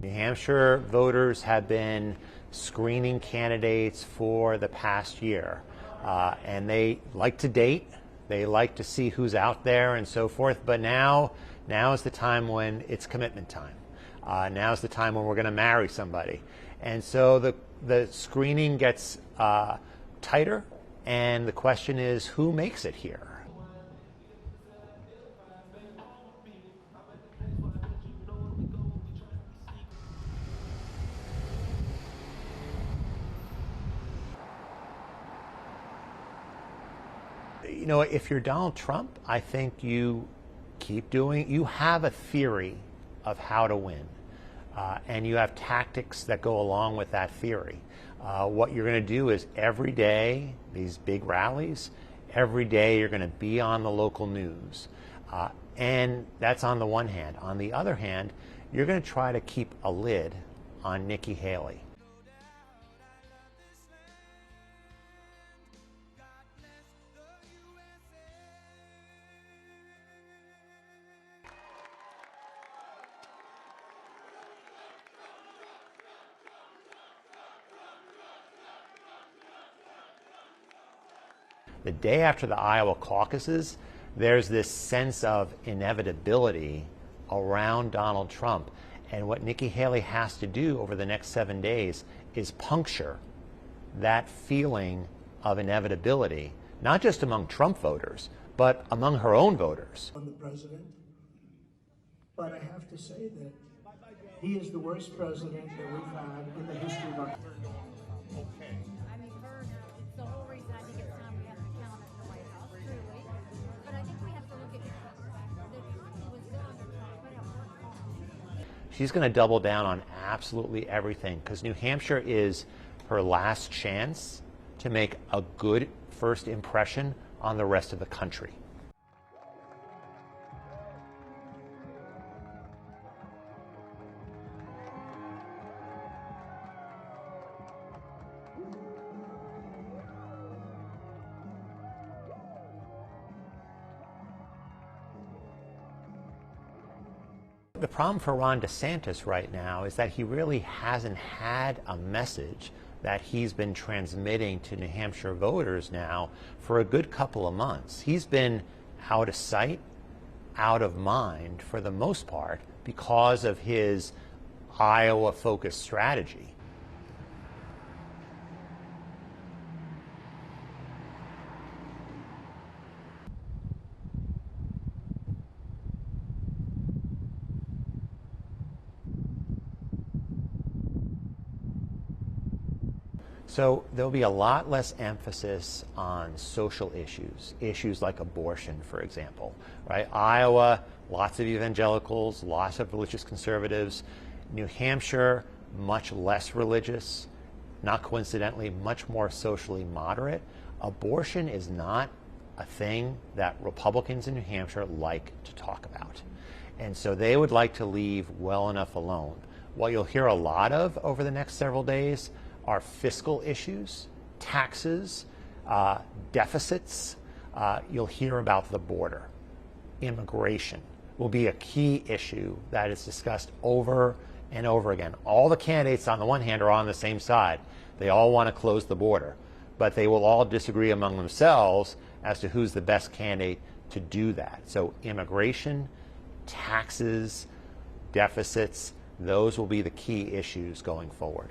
New Hampshire voters have been screening candidates for the past year, and they like to date, they like to see who's out there and so forth, but now is the time when it's commitment time. Now is the time when we're going to marry somebody. And so the screening gets tighter, and the question is, who makes it here? You know, if you're Donald Trump, I think you have a theory of how to win. And you have tactics that go along with that theory. What you're going to do is every day, these big rallies, every day you're going to be on the local news. And that's on the one hand. On the other hand, you're going to try to keep a lid on Nikki Haley. The day after the Iowa caucuses, there's this sense of inevitability around Donald Trump. And what Nikki Haley has to do over the next 7 days is puncture that feeling of inevitability, not just among Trump voters, but among her own voters. On the president, but I have to say that he is the worst president that we've had in the history of our country. Okay. I mean, it's the whole reason I think it's time we have an accountant in the White House, truly. But I think we have to look at the fact that he was good under Trump, but at what cost? She's going to double down on absolutely everything, because New Hampshire is her last chance to make a good first impression on the rest of the country. The problem for Ron DeSantis right now is that he really hasn't had a message that he's been transmitting to New Hampshire voters now for a good couple of months. He's been out of sight, out of mind for the most part because of his Iowa-focused strategy. So there'll be a lot less emphasis on social issues, issues like abortion, for example, right? Iowa, lots of evangelicals, lots of religious conservatives. New Hampshire, much less religious, not coincidentally, much more socially moderate. Abortion is not a thing that Republicans in New Hampshire like to talk about. And so they would like to leave well enough alone. What you'll hear a lot of over the next several days are fiscal issues, taxes, deficits. You'll hear about the border. Immigration will be a key issue that is discussed over and over again. All the candidates on the one hand are on the same side. They all want to close the border, but they will all disagree among themselves as to who's the best candidate to do that. So immigration, taxes, deficits, those will be the key issues going forward.